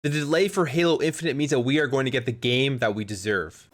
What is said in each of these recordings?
The delay for Halo Infinite means that we are going to get the game that we deserve.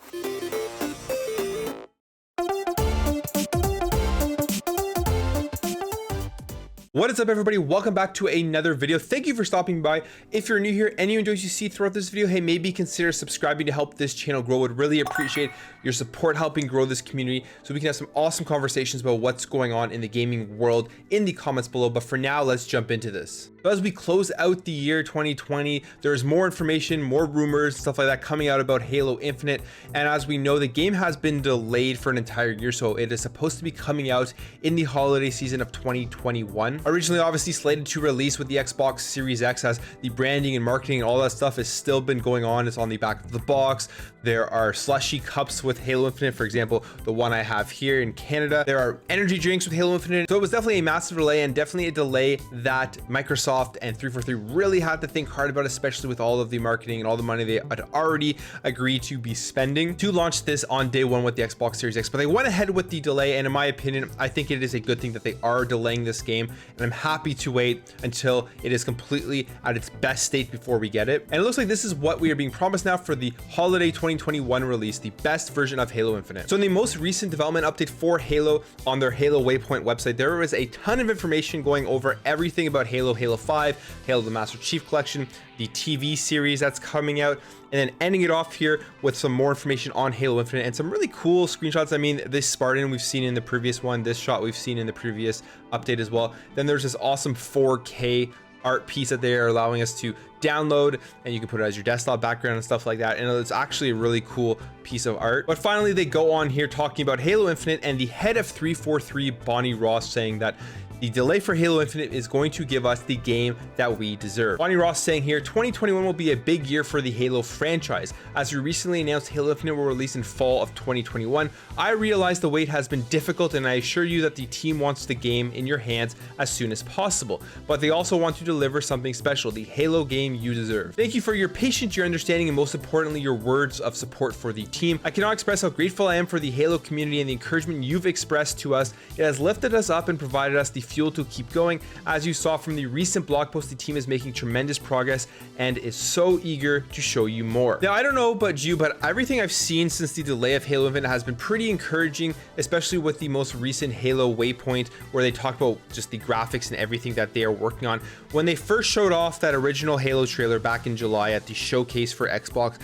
What is up, everybody? Welcome back to another video. Thank you for stopping by. If you're new here and you enjoy what you see throughout this video, hey, maybe consider subscribing to help this channel grow. Would really appreciate your support helping grow this community so we can have some awesome conversations about what's going on in the gaming world in the comments below. But for now, let's jump into this. So as we close out the year 2020, there's more information, more rumors, stuff like that coming out about Halo Infinite. And as we know, the game has been delayed for an entire year, so it is supposed to be coming out in the holiday season of 2021. Originally obviously slated to release with the Xbox Series X, as the branding and marketing and all that stuff has still been going on. It's on the back of the box. There are slushy cups with Halo Infinite, for example, the one I have here in Canada. There are energy drinks with Halo Infinite. So it was definitely a massive delay, and definitely a delay that Microsoft and 343 really had to think hard about, especially with all of the marketing and all the money they had already agreed to be spending to launch this on day one with the Xbox Series X. But they went ahead with the delay, and in my opinion, I think it is a good thing that they are delaying this game, and I'm happy to wait until it is completely at its best state before we get it. And it looks like this is what we are being promised now for the holiday 2021 release, the best version of Halo Infinite. So in the most recent development update for Halo on their Halo Waypoint website, there was a ton of information going over everything about Halo, Halo 5, Halo the Master Chief Collection, the TV series that's coming out, and then ending it off here with some more information on Halo Infinite and some really cool screenshots. I mean, this Spartan we've seen in the previous one, this shot we've seen in the previous update as well. Then there's this awesome 4K art piece that they are allowing us to download, and you can put it as your desktop background and stuff like that, and it's actually a really cool piece of art. But finally, they go on here talking about Halo Infinite, and the head of 343, Bonnie Ross, saying that the delay for Halo Infinite is going to give us the game that we deserve. Bonnie Ross saying here, 2021 will be a big year for the Halo franchise. As we recently announced, Halo Infinite will release in fall of 2021. I realize the wait has been difficult, and I assure you that the team wants the game in your hands as soon as possible. But they also want to deliver something special, the Halo game you deserve. Thank you for your patience, your understanding, and most importantly, your words of support for the team. I cannot express how grateful I am for the Halo community and the encouragement you've expressed to us. It has lifted us up and provided us the fuel to keep going. As you saw from the recent blog post, the team is making tremendous progress and is so eager to show you more. Now, I don't know about you, but everything I've seen since the delay of Halo Infinite has been pretty encouraging, especially with the most recent Halo Waypoint, where they talked about just the graphics and everything that they are working on. When they first showed off that original Halo trailer back in July at the showcase for Xbox,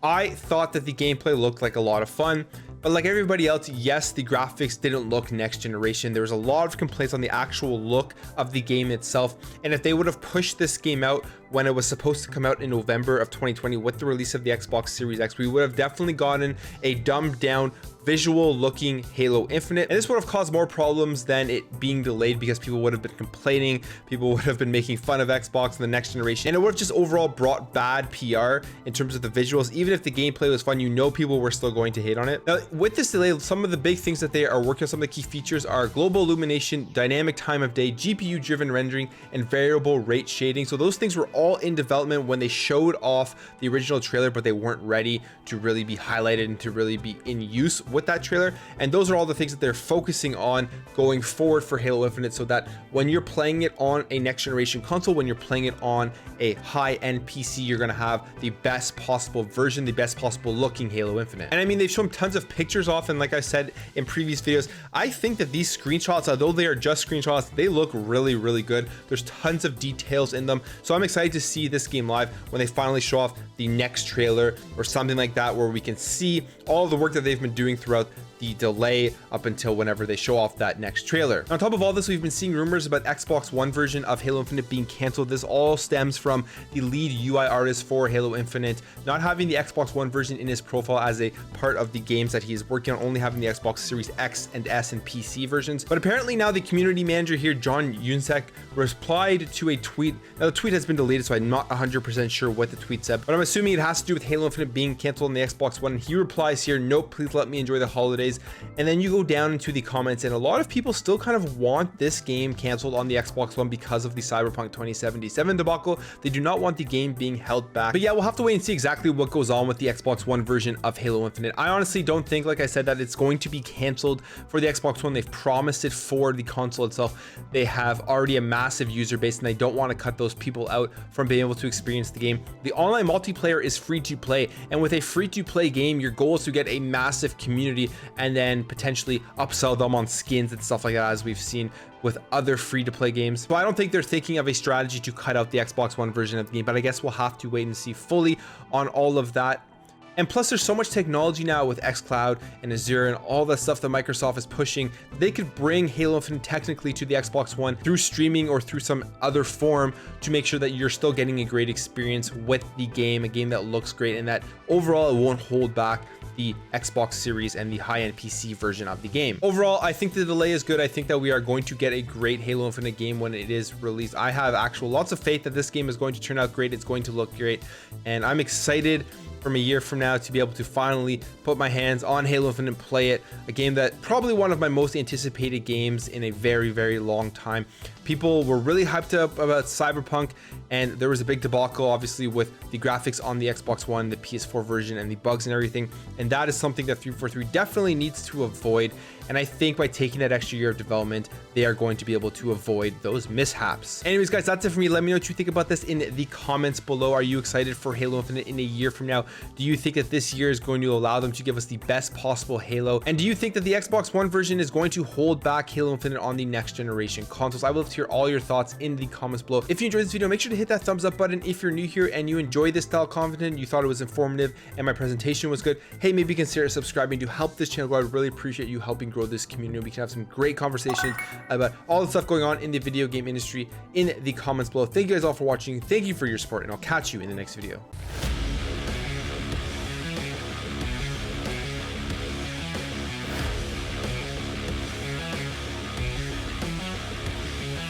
I thought that the gameplay looked like a lot of fun. But like everybody else, yes, the graphics didn't look next generation. There was a lot of complaints on the actual look of the game itself. And if they would have pushed this game out when it was supposed to come out in November of 2020 with the release of the Xbox Series X, we would have definitely gotten a dumbed down visual looking Halo Infinite, and this would have caused more problems than it being delayed, because people would have been complaining, people would have been making fun of Xbox and the next generation, and it would have just overall brought bad PR in terms of the visuals. Even if the gameplay was fun, you know, people were still going to hate on it. Now, with this delay, some of the big things that they are working on, some of the key features are global illumination, dynamic time of day, GPU driven rendering, and variable rate shading. So those things were all in development when they showed off the original trailer, but they weren't ready to really be highlighted and to really be in use with that trailer. And those are all the things that they're focusing on going forward for Halo Infinite, so that when you're playing it on a next generation console, when you're playing it on a high-end PC, you're going to have the best possible version, the best possible looking Halo Infinite. And I mean, they've shown tons of pictures off, and like I said in previous videos, I think that these screenshots, although they are just screenshots, they look really, really good. There's tons of details in them, so I'm excited to see this game live when they finally show off the next trailer or something like that, where we can see all the work that they've been doing throughout the delay up until whenever they show off that next trailer. On top of all this, we've been seeing rumors about Xbox One version of Halo Infinite being canceled. This all stems from the lead UI artist for Halo Infinite not having the Xbox One version in his profile as a part of the games that he is working on, only having the Xbox Series X and S and PC versions. But apparently now the community manager here, John Yunsek, replied to a tweet. Now the tweet has been deleted, so I'm not 100% sure what the tweet said, but I'm assuming it has to do with Halo Infinite being canceled on the Xbox One. He replies here, "Nope, please let me enjoy the holidays. delays. And then you go down into the comments, and a lot of people still kind of want this game canceled on the Xbox One because of the Cyberpunk 2077 debacle. They do not want the game being held back. But yeah, we'll have to wait and see exactly what goes on with the Xbox One version of Halo Infinite. I honestly don't think, like I said, that it's going to be canceled for the Xbox One. They've promised it for the console itself. They have already a massive user base, and they don't want to cut those people out from being able to experience the game. The online multiplayer is free to play, and with a free to play game, your goal is to get a massive community and then potentially upsell them on skins and stuff like that, as we've seen with other free-to-play games. So I don't think they're thinking of a strategy to cut out the Xbox One version of the game, but I guess we'll have to wait and see fully on all of that. And plus, there's so much technology now with xCloud and Azure and all the stuff that Microsoft is pushing. They could bring Halo Infinite technically to the Xbox One through streaming or through some other form to make sure that you're still getting a great experience with the game, a game that looks great, and that overall it won't hold back the Xbox Series and the high-end PC version of the game. Overall, I think the delay is good. I think that we are going to get a great Halo Infinite game when it is released. I have lots of faith that this game is going to turn out great. It's going to look great, and I'm excited from a year from now to be able to finally put my hands on Halo Infinite and play it, a game that probably one of my most anticipated games in a very, very long time. People were really hyped up about Cyberpunk, and there was a big debacle obviously with the graphics on the Xbox One, the PS4 version, and the bugs and everything, and that is something that 343 definitely needs to avoid. And I think by taking that extra year of development, they are going to be able to avoid those mishaps. Anyways, guys, that's it for me. Let me know what you think about this in the comments below. Are you excited for Halo Infinite in a year from now? Do you think that this year is going to allow them to give us the best possible Halo? And do you think that the Xbox One version is going to hold back Halo Infinite on the next generation consoles? I would love to hear all your thoughts in the comments below. If you enjoyed this video, make sure to hit that thumbs up button. If you're new here and you enjoyed this style of content, you thought it was informative and my presentation was good, hey, maybe consider subscribing to help this channel grow. I would really appreciate you helping grow this community. We can have some great conversations about all the stuff going on in the video game industry in the comments below. Thank you guys all for watching. Thank you for your support, and I'll catch you in the next video.